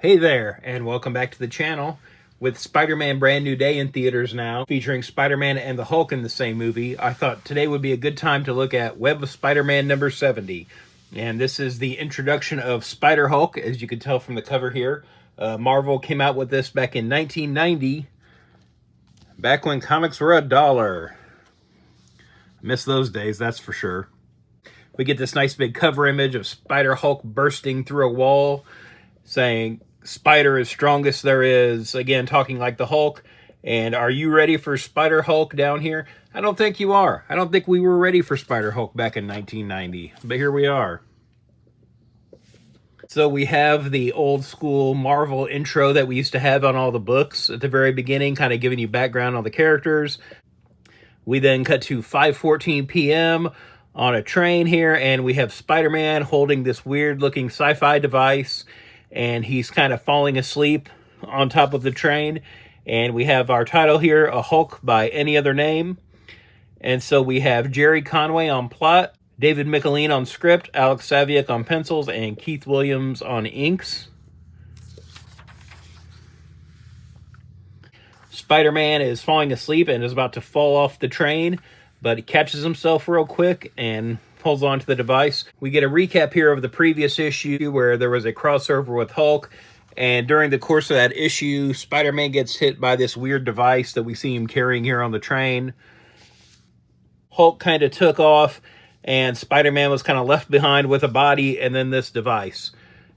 Hey there, and welcome back to the channel. With Spider-Man Brand New Day in theaters now, featuring Spider-Man and the Hulk in the same movie, I thought today would be a good time to look at Web of Spider-Man number 70. And this is the introduction of Spider-Hulk, as you can tell from the cover here. Marvel came out with this back in 1990, back when comics were $1. Miss those days, that's for sure. We get this nice big cover image of Spider-Hulk bursting through a wall, saying, Spider is strongest there is, again, talking like the Hulk. And are you ready for Spider-Hulk down here? I don't think you are. I don't think we were ready for Spider-Hulk back in 1990, but here we are. So we have the old school Marvel intro that we used to have on all the books at the very beginning, kind of giving you background on the characters. We then cut to 5:14 p.m. on a train here, and we have Spider-Man holding this weird-looking sci-fi device, and he's kind of falling asleep on top of the train. And we have our title here, A Hulk by Any Other Name. And so we have Jerry Conway on plot, David Michelin on script, Alex Saviuk on pencils, and Keith Williams on inks. Spider-Man is falling asleep and is about to fall off the train, but he catches himself real quick and holds on to the device. We get a recap here of the previous issue where there was a crossover with Hulk, and during the course of that issue, Spider-Man gets hit by this weird device that we see him carrying here on the train. Hulk kind of took off, and Spider-Man was kind of left behind with a body and then this device.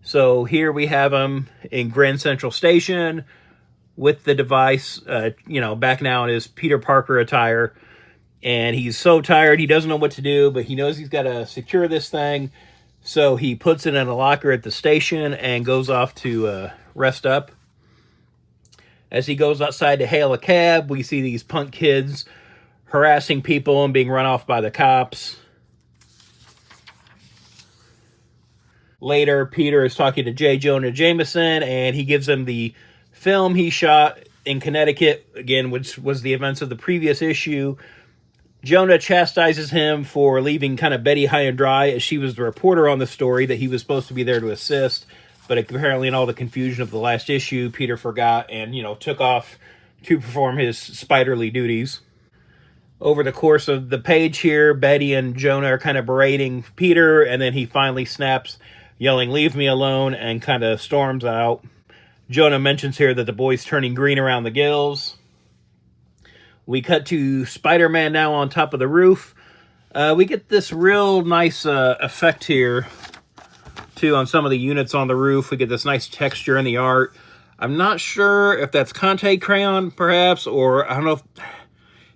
So here we have him in Grand Central Station with the device, back now in his Peter Parker attire. And he's so tired, he doesn't know what to do, but he knows he's got to secure this thing. So he puts it in a locker at the station and goes off to rest up. As he goes outside to hail a cab, we see these punk kids harassing people and being run off by the cops. Later, Peter is talking to J. Jonah Jameson, and he gives him the film he shot in Connecticut, again, which was the events of the previous issue. Jonah chastises him for leaving kind of Betty high and dry, as she was the reporter on the story that he was supposed to be there to assist. But apparently in all the confusion of the last issue, Peter forgot and, took off to perform his spiderly duties. Over the course of the page here, Betty and Jonah are kind of berating Peter, and then he finally snaps, yelling, "Leave me alone," and kind of storms out. Jonah mentions here that the boy's turning green around the gills. We cut to Spider-Man now on top of the roof. We get this real nice effect here, too, on some of the units on the roof. We get this nice texture in the art. I'm not sure if that's Conte crayon, perhaps, or I don't know if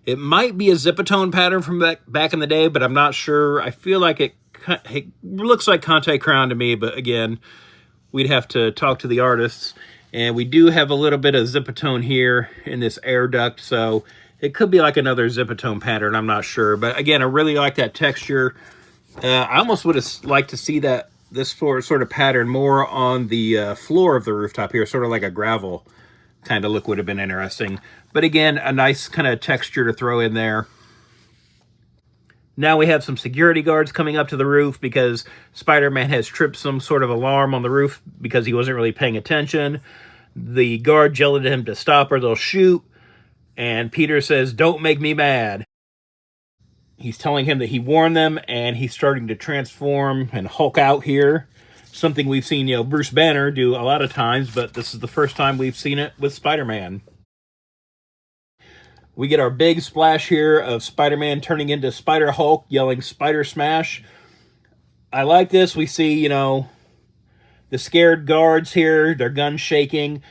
it might be a Zipatone pattern from back in the day, but I'm not sure. I feel like it looks like Conte crayon to me, but again, we'd have to talk to the artists. And we do have a little bit of Zipatone here in this air duct, so it could be like another Zipatone pattern, I'm not sure. But again, I really like that texture. I almost would have liked to see this sort of pattern more on the floor of the rooftop here, sort of like a gravel kind of look would have been interesting. But again, a nice kind of texture to throw in there. Now we have some security guards coming up to the roof because Spider-Man has tripped some sort of alarm on the roof because he wasn't really paying attention. The guard yelled at him to stop or they'll shoot. And Peter says, "Don't make me mad." He's telling him that he warned them, and he's starting to transform and Hulk out here. Something we've seen, Bruce Banner do a lot of times, but this is the first time we've seen it with Spider-Man. We get our big splash here of Spider-Man turning into Spider-Hulk, yelling "Spider Smash." I like this. We see, the scared guards here, their guns shaking.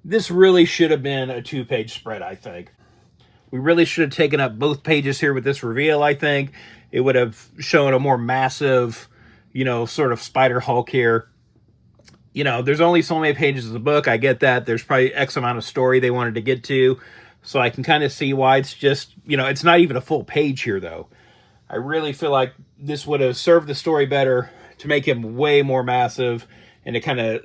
This really should have been a 2-page spread, I think. We really should have taken up both pages here with this reveal, I think. It would have shown a more massive, sort of Spider-Hulk here. There's only so many pages of the book. I get that. There's probably X amount of story they wanted to get to. So I can kind of see why it's just, it's not even a full page here, though. I really feel like this would have served the story better to make him way more massive and to kind of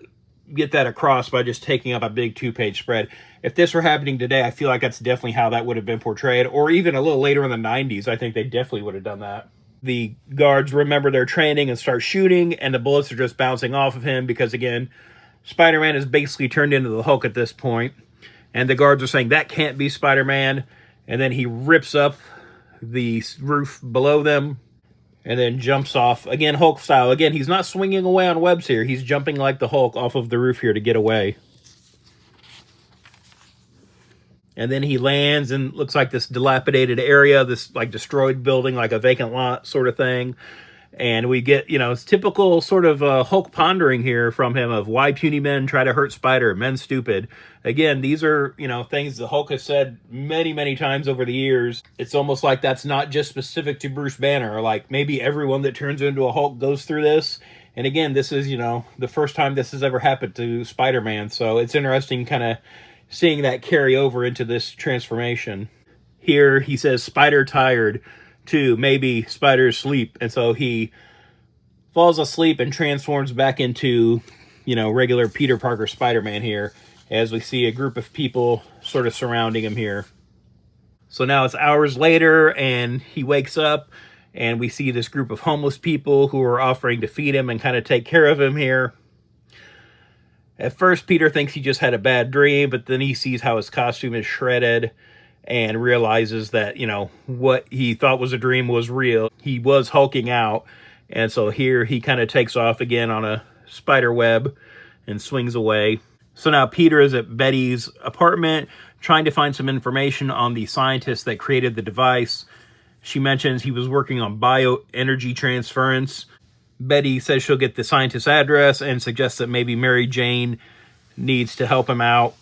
get that across by just taking up a big 2-page spread. If this were happening today, I feel like that's definitely how that would have been portrayed. Or even a little later in the 90s, I think they definitely would have done that. The guards remember their training and start shooting, and the bullets are just bouncing off of him because, again, Spider-Man is basically turned into the Hulk at this point, and the guards are saying that can't be Spider-Man, and then he rips up the roof below them and then jumps off, again Hulk style. Again, he's not swinging away on webs here, he's jumping like the Hulk off of the roof here to get away. And then he lands in, looks like this dilapidated area, this like destroyed building, like a vacant lot sort of thing. And we get, you know, it's typical sort of Hulk pondering here from him of why puny men try to hurt Spider, men stupid. Again, these are, you know, things the Hulk has said many, many times over the years. It's almost like that's not just specific to Bruce Banner. Like maybe everyone that turns into a Hulk goes through this. And again, this is, you know, the first time this has ever happened to Spider-Man. So it's interesting kind of seeing that carry over into this transformation. Here he says, Spider tired. Too, maybe Spider's asleep, and so he falls asleep and transforms back into, you know, regular Peter Parker Spider-Man here, as we see a group of people sort of surrounding him here. So now it's hours later, and he wakes up, and we see this group of homeless people who are offering to feed him and kind of take care of him here. At first, Peter thinks he just had a bad dream, but then he sees how his costume is shredded, and realizes that, you know, what he thought was a dream was real. He was hulking out, and so here he kind of takes off again on a spider web and swings away. So now Peter is at Betty's apartment trying to find some information on the scientist that created the device. She mentions he was working on bioenergy transference. Betty says she'll get the scientist's address and suggests that maybe Mary Jane needs to help him out.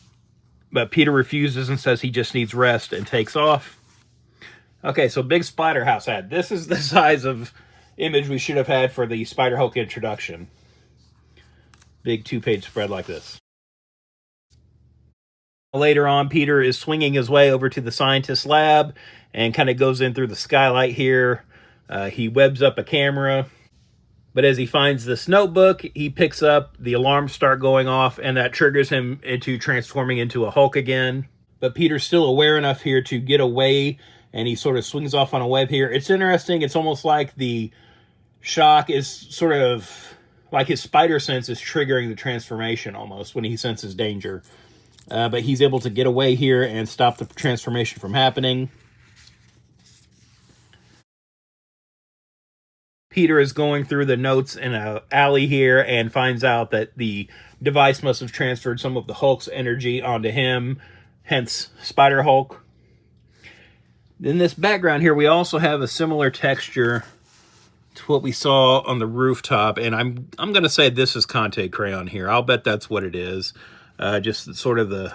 But Peter refuses and says he just needs rest and takes off. Okay, so big Spider House ad. This is the size of image we should have had for the Spider-Hulk introduction. Big 2-page spread like this. Later on, Peter is swinging his way over to the scientist's lab and kind of goes in through the skylight here. He webs up a camera. But as he finds this notebook, he picks up, the alarms start going off, and that triggers him into transforming into a Hulk again. But Peter's still aware enough here to get away, and he sort of swings off on a web here. It's interesting. It's almost like the shock is sort of like his spider sense is triggering the transformation almost when he senses danger. But he's able to get away here and stop the transformation from happening. Peter is going through the notes in an alley here and finds out that the device must have transferred some of the Hulk's energy onto him, hence Spider-Hulk. In this background here, we also have a similar texture to what we saw on the rooftop, and I'm going to say this is Conte crayon here. I'll bet that's what it is. Just sort of the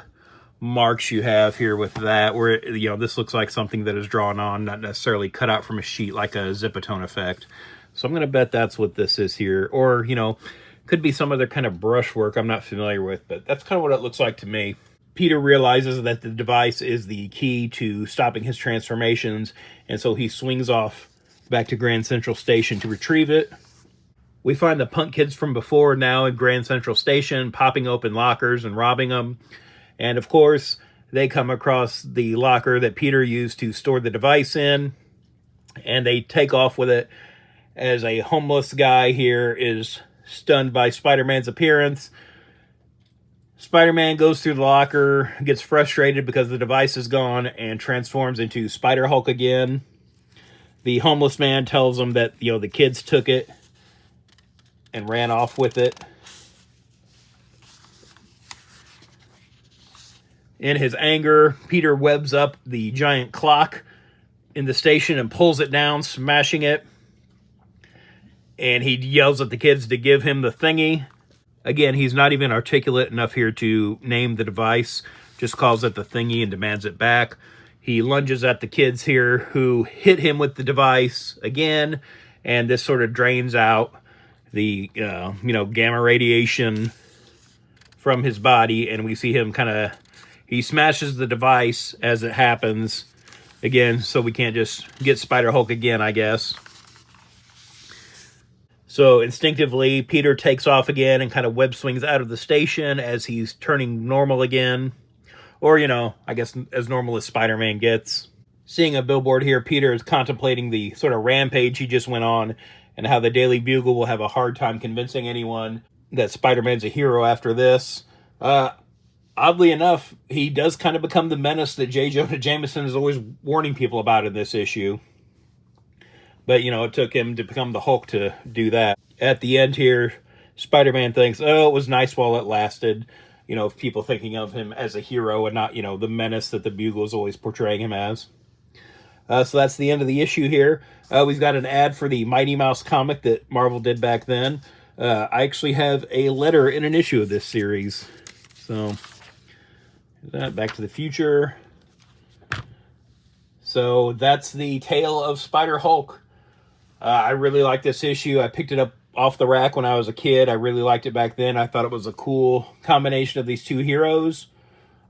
marks you have here with that, where, you know, this looks like something that is drawn on, not necessarily cut out from a sheet like a Zipatone effect. So I'm going to bet that's what this is here. Or, you know, could be some other kind of brushwork I'm not familiar with, but that's kind of what it looks like to me. Peter realizes that the device is the key to stopping his transformations, and so he swings off back to Grand Central Station to retrieve it. We find the punk kids from before now in Grand Central Station, popping open lockers and robbing them. And of course, they come across the locker that Peter used to store the device in, and they take off with it. As a homeless guy here is stunned by Spider-Man's appearance. Spider-Man goes through the locker, gets frustrated because the device is gone, and transforms into Spider-Hulk again. The homeless man tells him that, you know, the kids took it and ran off with it. In his anger, Peter webs up the giant clock in the station and pulls it down, smashing it. And he yells at the kids to give him the thingy. Again, he's not even articulate enough here to name the device. Just calls it the thingy and demands it back. He lunges at the kids here who hit him with the device again. And this sort of drains out the, gamma radiation from his body. And we see him he smashes the device as it happens. Again, so we can't just get Spider-Hulk again, I guess. So instinctively, Peter takes off again and kind of web swings out of the station as he's turning normal again. Or, I guess as normal as Spider-Man gets. Seeing a billboard here, Peter is contemplating the sort of rampage he just went on and how the Daily Bugle will have a hard time convincing anyone that Spider-Man's a hero after this. Oddly enough, he does kind of become the menace that J. Jonah Jameson is always warning people about in this issue. But, you know, it took him to become the Hulk to do that. At the end here, Spider-Man thinks, oh, it was nice while it lasted. You know, people thinking of him as a hero and not, you know, the menace that the Bugle is always portraying him as. So that's the end of the issue here. We've got an ad for the Mighty Mouse comic that Marvel did back then. I actually have a letter in an issue of this series. So, Back to the Future. So that's the tale of Spider-Hulk. I really like this issue. I picked it up off the rack when I was a kid. I really liked it back then. I thought it was a cool combination of these two heroes.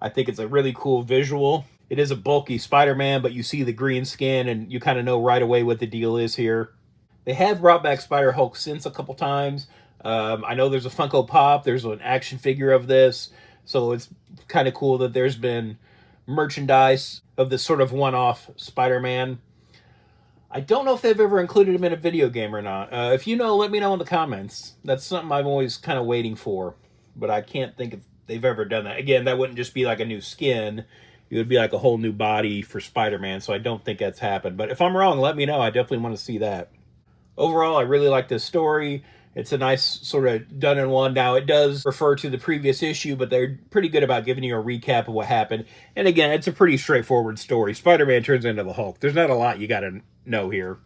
I think it's a really cool visual. It is a bulky Spider-Man, but you see the green skin and you kind of know right away what the deal is here. They have brought back Spider-Hulk since a couple times. I know there's a Funko Pop. There's an action figure of this. So it's kind of cool that there's been merchandise of this sort of one-off Spider-Man. I don't know if they've ever included him in a video game or not. If you know, let me know in the comments. That's something I'm always kind of waiting for. But I can't think if they've ever done that. Again, that wouldn't just be like a new skin. It would be like a whole new body for Spider-Man. So I don't think that's happened. But if I'm wrong, let me know. I definitely want to see that. Overall, I really like this story. It's a nice sort of done-in-one. Now, it does refer to the previous issue, but they're pretty good about giving you a recap of what happened. And again, it's a pretty straightforward story. Spider-Man turns into the Hulk. There's not a lot you got to know here.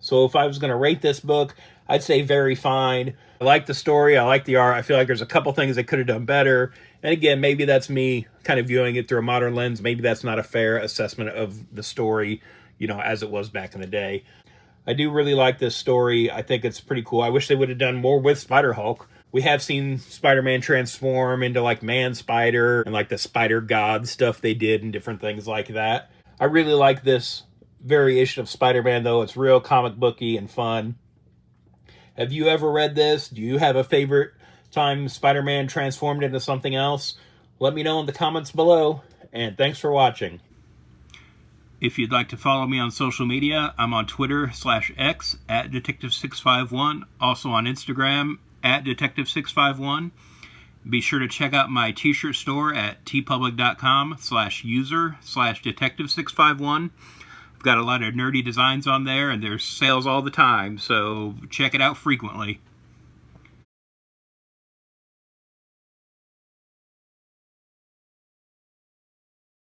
So if I was going to rate this book, I'd say very fine. I like the story. I like the art. I feel like there's a couple things they could have done better. And again, maybe that's me kind of viewing it through a modern lens. Maybe that's not a fair assessment of the story, you know, as it was back in the day. I do really like this story. I think it's pretty cool. I wish they would have done more with Spider-Hulk. We have seen Spider-Man transform into like Man-Spider and like the Spider-God stuff they did and different things like that. I really like this variation of Spider-Man though. It's real comic booky and fun. Have you ever read this? Do you have a favorite time Spider-Man transformed into something else? Let me know in the comments below, and thanks for watching. If you'd like to follow me on social media, I'm on Twitter/X at Detective651, also on Instagram at Detective651. Be sure to check out my t-shirt store at tpublic.com/user/Detective651. I've got a lot of nerdy designs on there, and there's sales all the time, so check it out frequently.